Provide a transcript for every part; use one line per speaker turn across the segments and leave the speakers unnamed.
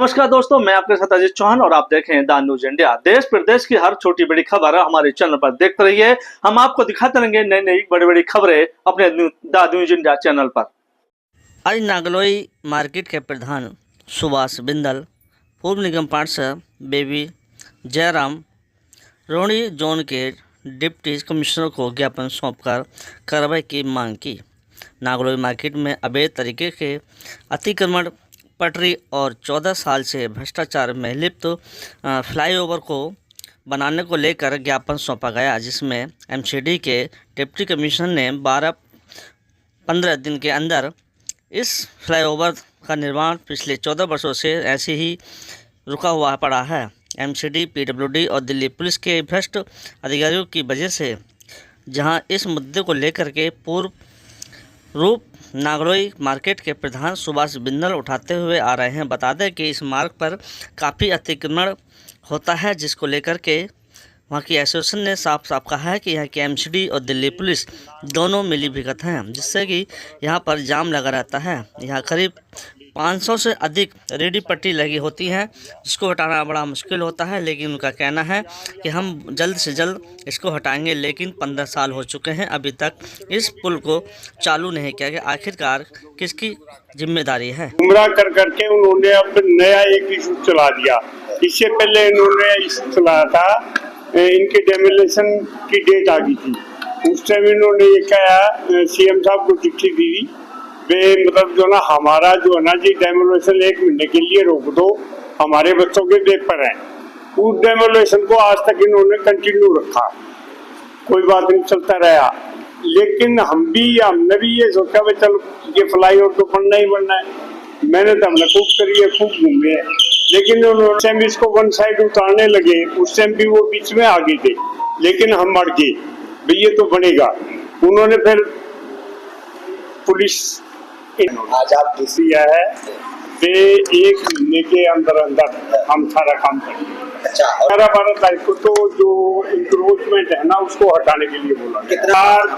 नमस्कार दोस्तों, मैं आपके साथ अजीत चौहान और आप देखें द न्यूज इंडिया। देश प्रदेश की हर छोटी बड़ी खबर हमारे चैनल पर देखते रहिए। हम आपको दिखाते रहेंगे नई नई बड़ी बड़ी खबरें अपने द न्यूज इंडिया चैनल पर।
आज नागलोई मार्केट के प्रधान सुभाष बिंदल, पूर्व निगम पार्षद बेबी जयराम, रोहिणी जोन के डिप्टी कमिश्नर को ज्ञापन सौंपकर कार्रवाई की मांग की। नागलोई मार्केट में अवैध तरीके के अतिक्रमण, पटरी और 14 साल से भ्रष्टाचार में लिप्त फ्लाईओवर को बनाने को लेकर ज्ञापन सौंपा गया, जिसमें एमसीडी के डिप्टी कमिश्नर ने 12-15 दिन के अंदर इस फ्लाईओवर का निर्माण पिछले 14 वर्षों से ऐसे ही रुका हुआ पड़ा है। एमसीडी, पीडब्ल्यूडी और दिल्ली पुलिस के भ्रष्ट अधिकारियों की वजह से जहां इस मुद्दे को लेकर के पूर्व रूप नागलोई मार्केट के प्रधान सुभाष बिंदल उठाते हुए आ रहे हैं। बता दें कि इस मार्ग पर काफ़ी अतिक्रमण होता है, जिसको लेकर के वहाँ की एसोसिएशन ने साफ साफ कहा है कि यहाँ की एमसीडी और दिल्ली पुलिस दोनों मिली भगत हैं, जिससे कि यहाँ पर जाम लगा रहता है। यहाँ करीब 500 से अधिक रेडी पट्टी लगी होती हैं, जिसको हटाना बड़ा मुश्किल होता है, लेकिन उनका कहना है कि हम जल्द से जल्द इसको हटाएंगे। लेकिन 15 साल हो चुके हैं, अभी तक इस पुल को चालू नहीं किया गया। आखिरकार किसकी जिम्मेदारी है?
गुमराह कर करके उन्होंने अब नया एक इशू चला दिया। इससे पहले इन्होंने इशू चलाया था, इनके डेमोलेशन की डेट आ गई थी। उस टाइम इन्होंने ये कहा, सीएम साहब को चिट्ठी दी, मतलब जो ना हमारा जो है ना जी डेमोलेशन 1 महीने के लिए रोक दो, हमारे बच्चों के पेपर हैं। उस डेमोलेशन को आज तक इन्होंने कंटिन्यू रखा, कोई बात नहीं, चलता रहा। लेकिन हमने भी ये सोचा भाई चलो ये फ्लाईओवर तो बनना ही बनना है। मेहनत हमने खूब करी है, खूब घूमे है, लेकिन उन्होंने इसको वन साइड उतारने लगे। उस टाइम भी वो बीच में आ गए थे, लेकिन हम मर गए भाई ये तो बनेगा। उन्होंने फिर पुलिस आज आप किया है, वे 1 महीने के अंदर अंदर हम सारा काम करेंगे। अच्छा, 12 तारीख को तो जो इंक्रोचमेंट है ना उसको हटाने के लिए बोला।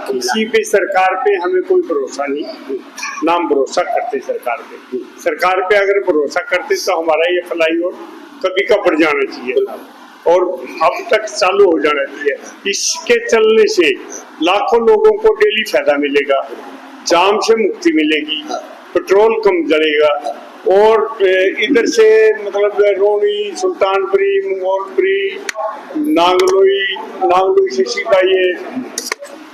किसी भी सरकार पे हमें कोई भरोसा नहीं, नाम भरोसा करते सरकार पे। सरकार पे अगर भरोसा करते तो हमारा ये फ्लाईओवर कभी का बढ़ जाना चाहिए और अब तक चालू हो जाना चाहिए। इसके चलने से लाखों लोगों को डेली फायदा मिलेगा, जाम से मुक्ति मिलेगी, पेट्रोल कम जलेगा और इधर से मतलब रोहिणी, सुल्तानपुरी, मंगोलपुरी, नागलोई से सीधा ये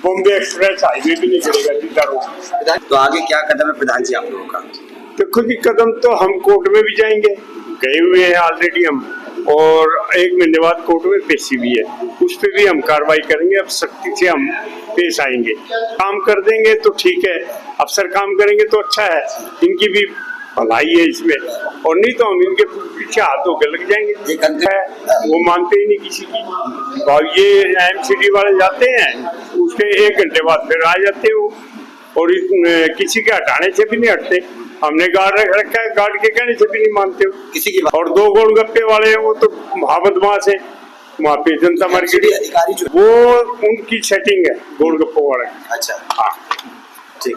बॉम्बे एक्सप्रेस हाईवे भी नहीं चलेगा सीधा रोड।
तो आगे क्या कदम है प्रधान जी आप लोगों का?
देखो जी, कदम तो हम कोर्ट में भी जाएंगे, गए हुए हैं ऑलरेडी हम, और 1 महीने बाद कोर्ट में पेशी भी है, उस पर भी हम कार्रवाई करेंगे। अब सख्ती से हम पेश आएंगे, काम कर देंगे तो ठीक है, अफसर काम करेंगे तो अच्छा है, इनकी भी भलाई है इसमें, और नहीं तो हम इनके पीछे हाथ धोके लग जाएंगे। वो मानते ही नहीं किसी की। ये एमसीडी वाले जाते हैं, उसके 1 घंटे बाद फिर आ जाते हो, और किसी के हटाने से भी नहीं हटते। हमने गार्ड रख रखा है, गार्ड के कहने से भी नहीं मानते हो किसी की। और 2 गोलगप्पे वाले हैं, वो तो महाबदमाश है वहाँ पे जनता मार्केट
अधिकारी जो
वो उनकी सेटिंग है गोलगप्पे वाले।
अच्छा,
हाँ
ठीक।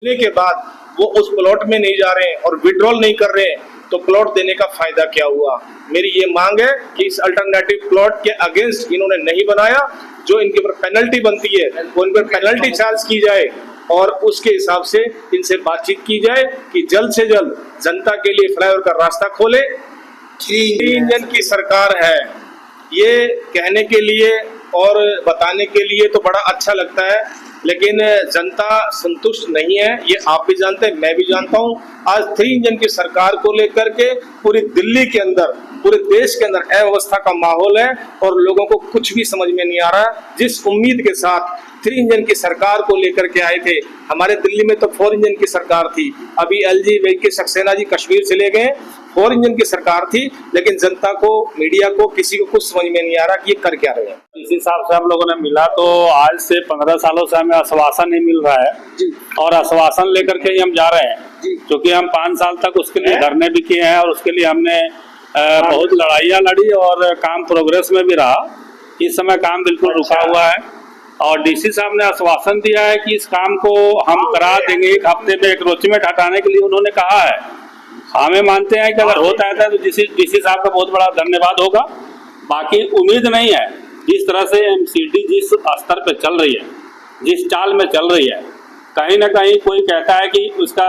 के बाद वो उस प्लॉट में नहीं जा रहे हैं और विड्रॉल नहीं कर रहे हैं, तो प्लॉट देने का फायदा क्या हुआ? मेरी ये मांग है कि इस अल्टरनेटिव प्लॉट के अगेंस्ट इन्होंने नहीं बनाया, जो इनके ऊपर पेनल्टी बनती है वो इन पर पेनल्टी चार्ज की जाए और उसके हिसाब से इनसे बातचीत की जाए कि जल्द से जल्द जनता के लिए फ्लाईओवर का रास्ता खोले। 3 इंजन की सरकार है, ये कहने के लिए और बताने के लिए तो बड़ा अच्छा लगता है, लेकिन जनता संतुष्ट नहीं है, ये आप भी जानते हैं, मैं भी जानता हूं। आज 3 इंजन की सरकार को लेकर के पूरी दिल्ली के अंदर, पूरे देश के अंदर अव्यवस्था का माहौल है और लोगों को कुछ भी समझ में नहीं आ रहा। जिस उम्मीद के साथ 3 इंजन की सरकार को लेकर के आए थे, हमारे दिल्ली में तो 4 इंजन की सरकार थी, अभी एलजी वेंकी सक्सेना जी कश्मीर चले गए, 4 इंजन की सरकार थी, लेकिन जनता को, मीडिया को, किसी को कुछ समझ में नहीं आ रहा कि ये कर क्या रहे हैं।
इस हिसाब से हम लोगों ने मिला तो आज से 15 सालों से हमें आश्वासन नहीं मिल रहा है
जी।
और आश्वासन लेकर के ही हम जा रहे हैं, क्योंकि हम 5 साल तक उसके लिए धरने भी किए हैं और उसके लिए हमने बहुत लड़ाइयाँ लड़ी और काम प्रोग्रेस में भी रहा। इस समय काम बिल्कुल रुका हुआ है और डीसी साहब ने आश्वासन दिया है कि इस काम को हम करा देंगे। 1 हफ्ते में एंक्रोचमेंट हटाने के लिए उन्होंने कहा है हमें मानते हैं कि अगर होता है तो डीसी साहब का बहुत बड़ा धन्यवाद होगा। बाकी उम्मीद नहीं है, जिस तरह से एमसीडी जिस स्तर पे चल रही है, जिस चाल में चल रही है, कहीं ना कहीं कोई कहता है कि उसका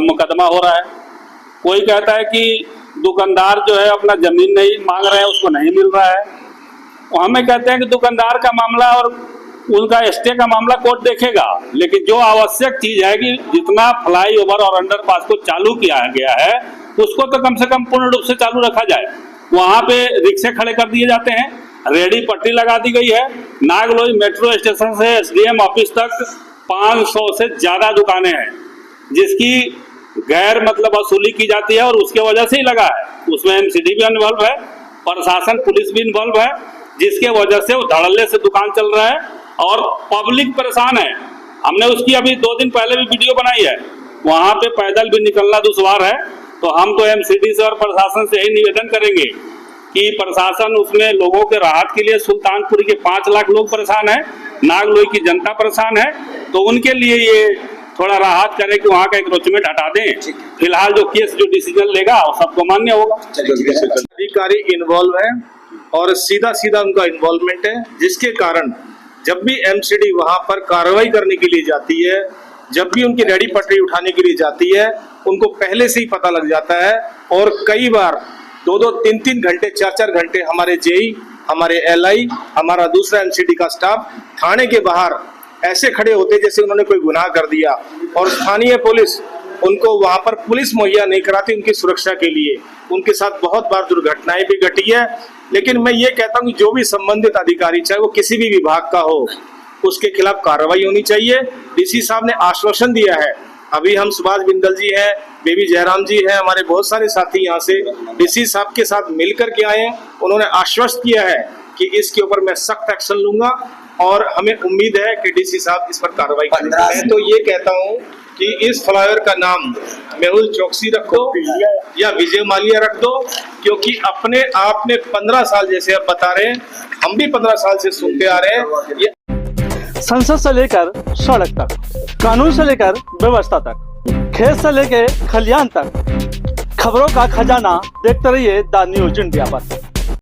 मुकदमा हो रहा है, कोई कहता है कि दुकानदार जो है अपना जमीन नहीं मांग रहे हैं, उसको नहीं मिल रहा है। हमें कहते हैं कि दुकानदार का मामला और उनका स्टे का मामला कोर्ट देखेगा, लेकिन जो आवश्यक चीज है कि जितना फ्लाईओवर और अंडरपास को चालू किया गया है उसको तो कम से कम पूर्ण रूप से चालू रखा जाए। वहाँ पे रिक्शे खड़े कर दिए जाते हैं, रेडी पट्टी लगा दी गई है। नागलोई मेट्रो स्टेशन से एसडीएम ऑफिस तक 500 से ज्यादा दुकानें हैं जिसकी गैर मतलब वसूली की जाती है और उसके वजह से ही लगा है। उसमें एमसीडी भी इन्वॉल्व है, प्रशासन पुलिस भी इन्वॉल्व है, जिसके वजह से वो धड़ल्ले से दुकान चल रहा है और पब्लिक परेशान है। हमने उसकी अभी 2 दिन पहले भी वीडियो बनाई है। वहां पे पैदल भी निकलना दुश्वार है। तो हम तो एमसीडी से और प्रशासन से यही निवेदन करेंगे कि प्रशासन उसमें लोगों के राहत के लिए, सुल्तानपुर के 5 लाख लोग परेशान है, नागलोई की जनता परेशान है, तो उनके लिए ये थोड़ा राहत करे कि वहाँ का एंक्रोचमेंट हटा दें। फिलहाल जो केस जो डिसीजन लेगा वो सबको मान्य होगा।
अधिकारी इन्वॉल्व है और सीधा सीधा उनका इन्वॉल्वमेंट है, जिसके कारण जब भी एमसीडी वहां पर कार्रवाई करने के लिए जाती है, जब भी उनकी रेडी पटरी उठाने के लिए जाती है, उनको पहले से ही पता लग जाता है। और कई बार 2-2, 3-3 घंटे, 4-4 घंटे हमारे जेई, हमारे एलआई, हमारा दूसरा एमसीडी का स्टाफ थाने के बाहर ऐसे खड़े होते जैसे उन्होंने कोई गुनाह कर दिया, और स्थानीय पुलिस उनको वहां पर पुलिस मुहैया नहीं कराती उनकी सुरक्षा के लिए। उनके साथ बहुत बार दुर्घटनाएं भी घटी है। लेकिन मैं ये कहता हूँ कि जो भी संबंधित अधिकारी, चाहे वो किसी भी विभाग का हो, उसके खिलाफ कार्रवाई होनी चाहिए। डीसी साहब ने आश्वासन दिया है। अभी हम सुभाष बिंदल जी हैं, बेबी जयराम जी हैं, हमारे बहुत सारे साथी यहाँ से डीसी साहब के साथ मिलकर के आए हैं। उन्होंने आश्वस्त किया है कि इसके ऊपर मैं सख्त एक्शन लूंगा और हमें उम्मीद है कि डीसी साहब इस पर कार्रवाई करेंगे। मैं तो ये कहता हूँ कि इस फ्लाईओवर का नाम मेहुल चौकसी रख दो या विजय माल्या रख दो, क्योंकि अपने आप में 15 साल, जैसे आप बता रहे हैं, हम भी 15 साल से सुनते आ रहे हैं। ये
संसद से लेकर सड़क तक, कानून से लेकर व्यवस्था तक, खेत से लेकर खलियान तक, खबरों का खजाना देखते रहिए द न्यूज इंडिया पर।